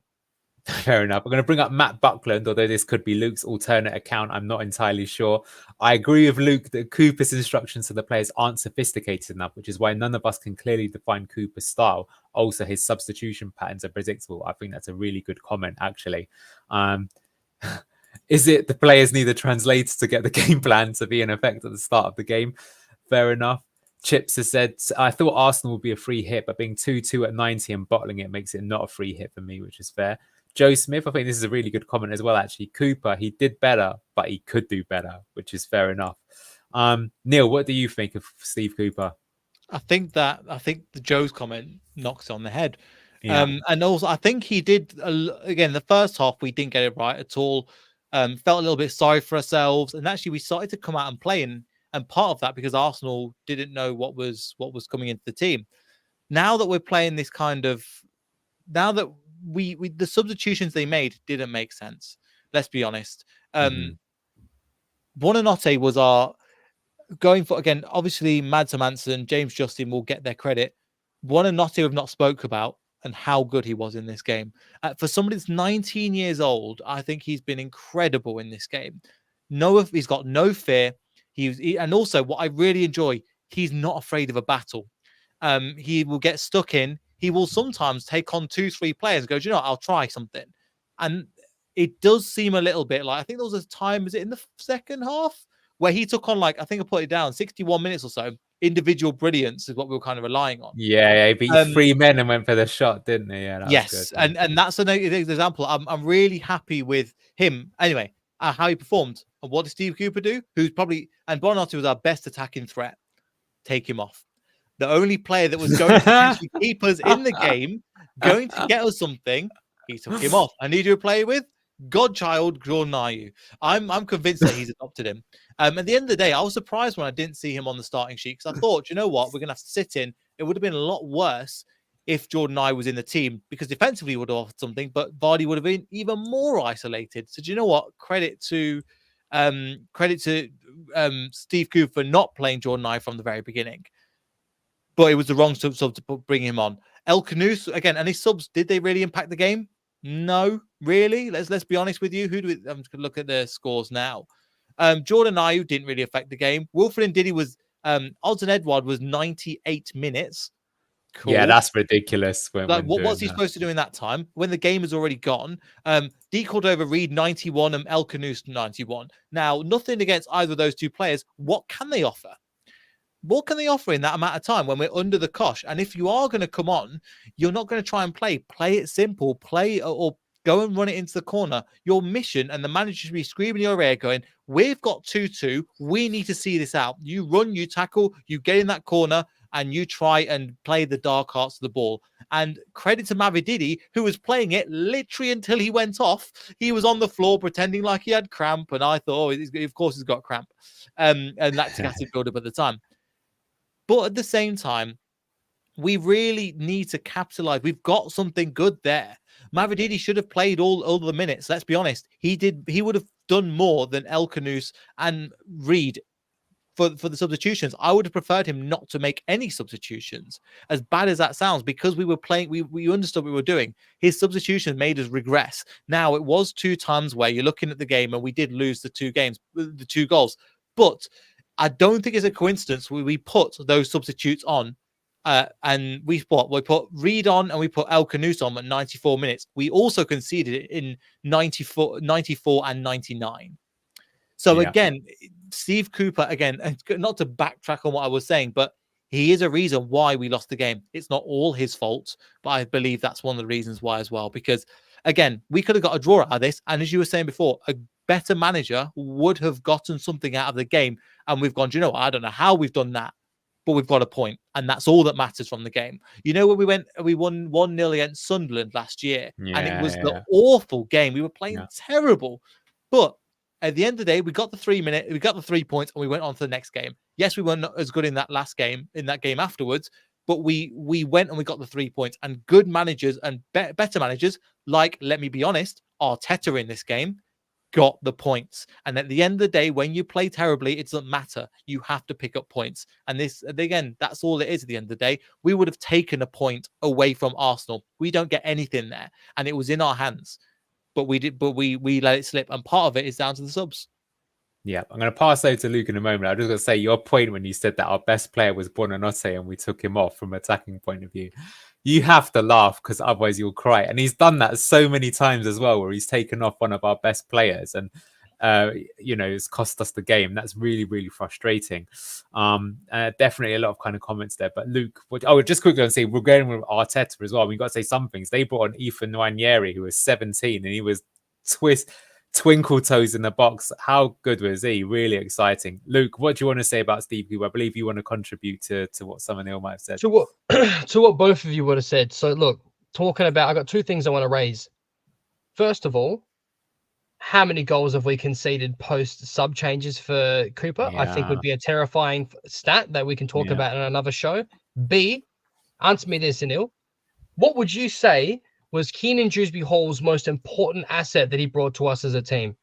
Fair enough. I'm going to bring up Matt Buckland, although this could be Luke's alternate account. I'm not entirely sure. I agree with Luke that Cooper's instructions to the players aren't sophisticated enough, which is why none of us can clearly define Cooper's style. Also, his substitution patterns are predictable. I think that's a really good comment, actually. Is it the players need a translator to get the game plan to be in effect at the start of the game? Fair enough. Chips has said, I thought Arsenal would be a free hit, but being 2-2 at 90 and bottling it makes it not a free hit for me, which is fair. Joe Smith, I think this is a really good comment as well, actually. Cooper, he did better, but he could do better, which is fair enough. Neil, what do you think of Steve Cooper? I think the Joe's comment knocks on the head. Yeah. And also, I think he did, again, the first half, we didn't get it right at all. Felt a little bit sorry for ourselves. And actually, we started to come out and play. And part of that because Arsenal didn't know what was coming into the team. Now that we're playing this kind of, now that we the substitutions they made didn't make sense. Let's be honest. Buonanotte was our going for, again, obviously Mads Hermansen, James Justin will get their credit. Buonanotte we've not spoke about and how good he was in this game. For somebody that's 19 years old, I think he's been incredible in this game. He's got no fear. And also what I really enjoy, he's not afraid of a battle. He will get stuck in. He will sometimes take on 2-3 players and go, do you know what? I'll try something. And it does seem a little bit like, I think there was a time, was it in the second half, where he took on, I think I put it down, 61 minutes or so. Individual brilliance is what we were kind of relying on. Yeah, he beat 3 men and went for the shot, didn't he? Yeah, yes, was good. And that's an example. I'm really happy with him. Anyway, how he performed. And what did Steve Cooper do? And Buonanotte was our best attacking threat. Take him off. The only player that was going to actually keep us in the game, going to get us something, he took him off. I need you to play with Godchild Jordan Ayew. I'm convinced that he's adopted him. At the end of the day, I was surprised when I didn't see him on the starting sheet because I thought, you know what, we're going to have to sit in. It would have been a lot worse if Jordan Ayew was in the team because defensively he would have offered something, but Vardy would have been even more isolated. So do you know what? Credit to Steve Cooper for not playing Jordan Ayew from the very beginning. But it was the wrong sub to bring him on. El Canus, again, and his subs, did they really impact the game? No, really. Let's be honest with you. Who do we? I'm just gonna look at the scores now. Jordan Ayew didn't really affect the game. Wilfred Ndidi was Odds and Edward was 98 minutes. Yeah, Cool. that's ridiculous. Like, When what's doing he that. supposed to do in that time when the game is already gone? D Cordova-Reid 91 and El Canoes 91. Now, nothing against either of those two players. What can they offer? What can they offer in that amount of time when we're under the cosh? And if you are going to come on, you're not going to try and play it simple, or go and run it into the corner. Your mission and the manager should be screaming in your ear going, we've got 2-2. We need to see this out. You run, you tackle, you get in that corner, and you try and play the dark arts of the ball. And credit to Mavididi, who was playing it literally until he went off. He was on the floor pretending like he had cramp. And I thought, oh, of course he's got cramp. And lactic acid buildup at the time. But at the same time, we really need to capitalize. We've got something good there. Mavididi should have played all the minutes. Let's be honest. He would have done more than El Canoes and Reid for the substitutions. I would have preferred him not to make any substitutions, as bad as that sounds, because we were playing, we understood what we were doing. His substitutions made us regress. Now, it was 2 times where you're looking at the game and we did lose the 2 goals. But I don't think it's a coincidence we put those substitutes on. And we put Reid on and we put El Canoes on at 94 minutes. We also conceded it in 94 and 99. So again, Steve Cooper, again, not to backtrack on what I was saying, but he is a reason why we lost the game. It's not all his fault, but I believe that's one of the reasons why as well. Because again, we could have got a draw out of this. And as you were saying before, a better manager would have gotten something out of the game. And we've gone, do you know what? I don't know how we've done that, but we've got a point, and that's all that matters from the game. You know, when we won 1-0 against Sunderland last year, and it was the awful game. We were playing terrible, but at the end of the day, we got the 3 points, and we went on to the next game. Yes, we weren't as good in that last game, afterwards, but we went and we got the 3 points. And good managers and better managers, like, let me be honest, Arteta in this game, got the points. And at the end of the day, when you play terribly, it doesn't matter. You have to pick up points. And this, again, that's all it is at the end of the day. We would have taken a point away from Arsenal. We don't get anything there. And it was in our hands. But we let it slip. And part of it is down to the subs. Yeah, I'm going to pass over to Luke in a moment. I'm just going to say your point when you said that our best player was Buonanotte and we took him off from an attacking point of view. You have to laugh because otherwise you'll cry. And he's done that so many times as well, where he's taken off one of our best players and, it's cost us the game. That's really, really frustrating. Definitely a lot of kind of comments there. But Luke, just quickly and say we're going with Arteta as well. We've got to say some things. They brought on Ethan Nwaneri, who was 17, and he was twinkle toes in the box. How good was he? Really exciting. Luke, what do you want to say about Steve Cooper? I believe you want to contribute to what someone else might have said. To what both of you would have said. So look, talking about, I got 2 things I want to raise. First of all, how many goals have we conceded post sub changes for Cooper? I think would be a terrifying stat that we can talk about in another show. B, answer me this, Anil. What would you say was Keenan Dewsbury-Hall's most important asset that he brought to us as a team?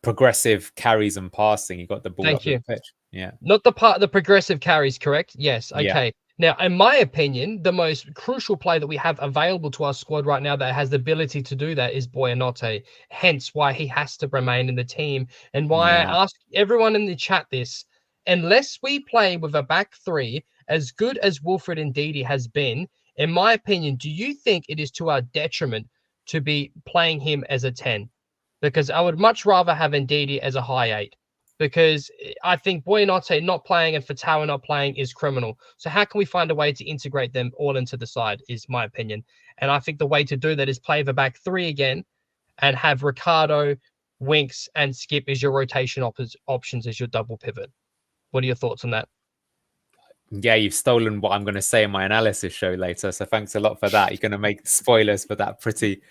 Progressive carries and passing. He got the ball up the pitch. Yeah. Not the progressive carries, correct? Yes. Okay. Yeah. Now, in my opinion, the most crucial player that we have available to our squad right now that has the ability to do that is Buonanotte. Hence why he has to remain in the team. And why I ask everyone in the chat this, unless we play with a back 3, as good as Wilfred Ndidi has been, in my opinion, do you think it is to our detriment to be playing him as a 10? Because I would much rather have Ndidi as a high 8. Because I think Buonanotte not playing and Fatau not playing is criminal. So how can we find a way to integrate them all into the side is my opinion. And I think the way to do that is play the back 3 again and have Ricardo, Winks, and Skip as your rotation options as your double pivot. What are your thoughts on that? Yeah, you've stolen what I'm going to say in my analysis show later. So thanks a lot for that. You're going to make spoilers for that pretty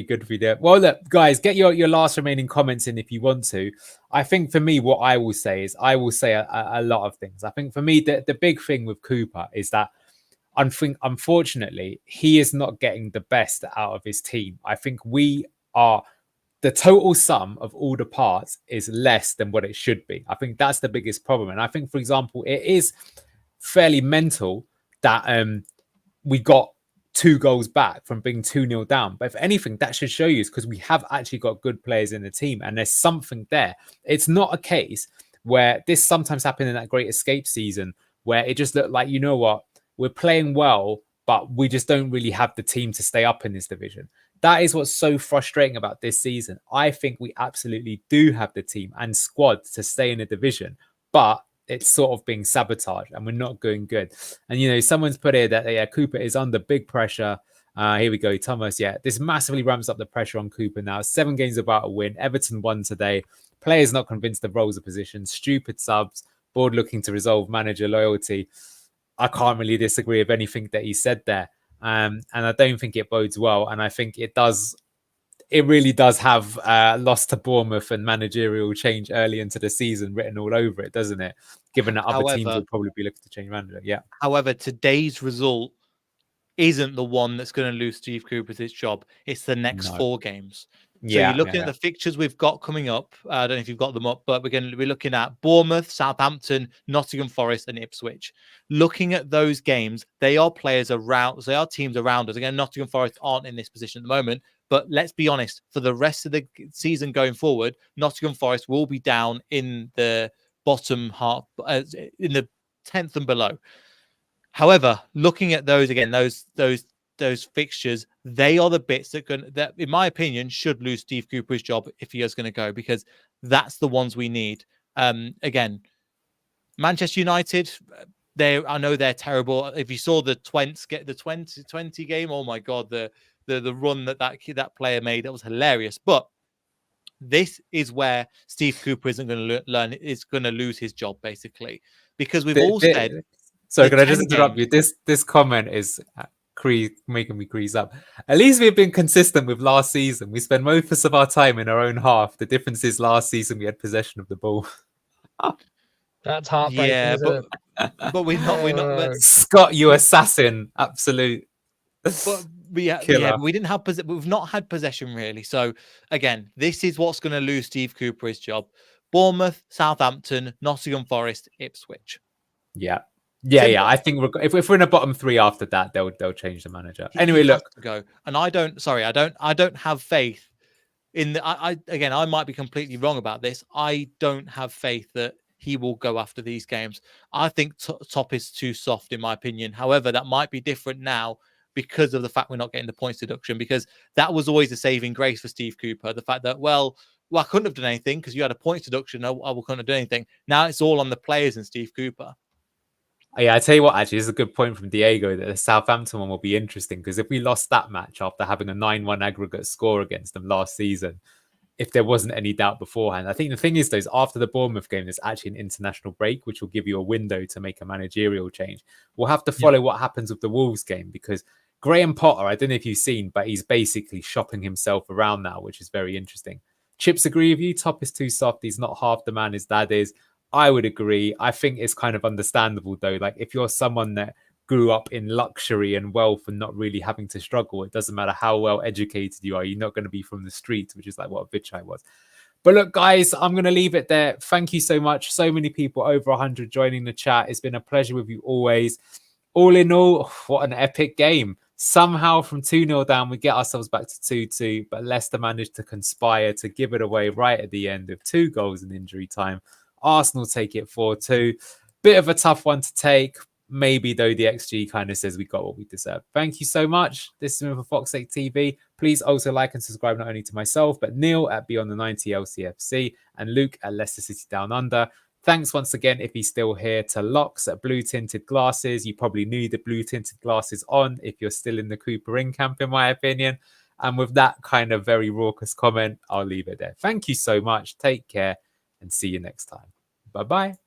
good video. Well, look, guys, get your last remaining comments in if you want to. I think for me, what I will say is I will say a lot of things. I think for me, the big thing with Cooper is that unfortunately, he is not getting the best out of his team. I think the total sum of all the parts is less than what it should be. I think that's the biggest problem. And I think, for example, it is fairly mental that we got 2 goals back from being 2-0 down. But if anything, that should show you is because we have actually got good players in the team and there's something there. It's not a case where this sometimes happened in that Great Escape season where it just looked like, you know what, we're playing well, but we just don't really have the team to stay up in this division. That is what's so frustrating about this season. I think we absolutely do have the team and squad to stay in the division, but it's sort of being sabotaged and we're not going good. And, you know, someone's put here that, yeah, Cooper is under big pressure. Here we go, Thomas. Yeah, this massively ramps up the pressure on Cooper now. 7 games about a win. Everton won today. Players not convinced of roles of position. Stupid subs. Board looking to resolve manager loyalty. I can't really disagree with anything that he said there. And I don't think it bodes well. And I think it does. It really does have loss to Bournemouth and managerial change early into the season written all over it, doesn't it? Given that other teams will probably be looking to change manager. Yeah. However, today's result isn't the one that's going to lose Steve Cooper's job. It's the next 4 games. So you're looking at the fixtures we've got coming up. I don't know if you've got them up, but we're going to be looking at Bournemouth, Southampton, Nottingham Forest, and Ipswich. Looking at those games, they are players around. They are teams around us. Again, Nottingham Forest aren't in this position at the moment. But let's be honest, for the rest of the season going forward, Nottingham Forest will be down in the bottom half, in the 10th and below. However, looking at those again, those fixtures, they are the bits that, in my opinion, should lose Steve Cooper's job if he is going to go, because that's the ones we need. Again, Manchester United, I know they're terrible. If you saw the 20 game, oh my god, the run that player made, that was hilarious. But this is where Steve Cooper isn't going to is going to lose his job, basically, because we've all said. So can I just interrupt you? This comment is making me crease up. At least we've been consistent with last season. We spent most of our time in our own half. The difference is last season we had possession of the ball. That's heartbreaking. Yeah, but we're not. Scott, you assassin! Absolute. But we didn't have we've not had possession really. So again, this is what's going to lose Steve Cooper his job. Bournemouth, Southampton, Nottingham Forest, Ipswich. Yeah. I think if we're in a bottom 3 after that, they'll change the manager. Anyway, look, go. And I don't have faith in the. I might be completely wrong about this. I don't have faith that he will go after these games. I think top is too soft, in my opinion. However, that might be different now because of the fact we're not getting the points deduction, because that was always a saving grace for Steve Cooper. The fact that, well, I couldn't have done anything because you had a points deduction. I couldn't have done anything. Now it's all on the players and Steve Cooper. Yeah, I tell you what, actually, this is a good point from Diego that the Southampton one will be interesting, because if we lost that match after having a 9-1 aggregate score against them last season, if there wasn't any doubt beforehand. I think the thing is, though, is after the Bournemouth game, there's actually an international break, which will give you a window to make a managerial change. We'll have to follow what happens with the Wolves game, because Graham Potter, I don't know if you've seen, but he's basically shopping himself around now, which is very interesting. Chips agree with you. Top is too soft. He's not half the man his dad is. I would agree. I think it's kind of understandable, though. Like, if you're someone that grew up in luxury and wealth and not really having to struggle, it doesn't matter how well educated you are. You're not going to be from the streets, which is like what Vichai was. But look, guys, I'm going to leave it there. Thank you so much. So many people, over 100 joining the chat. It's been a pleasure with you always. All in all, what an epic game. Somehow from 2-0 down, we get ourselves back to 2-2, but Leicester managed to conspire to give it away right at the end with 2 goals in injury time. Arsenal take it 4-2. Bit of a tough one to take. Maybe, though, the XG kind of says we got what we deserve. Thank you so much. This has been for Fox 8 TV. Please also like and subscribe not only to myself, but Neil at Beyond the 90 LCFC and Luke at Leicester City Down Under. Thanks once again, if he's still here, to Locks at Blue Tinted Glasses. You probably knew the Blue Tinted Glasses on if you're still in the Cooper in camp, in my opinion. And with that kind of very raucous comment, I'll leave it there. Thank you so much. Take care and see you next time. Bye-bye.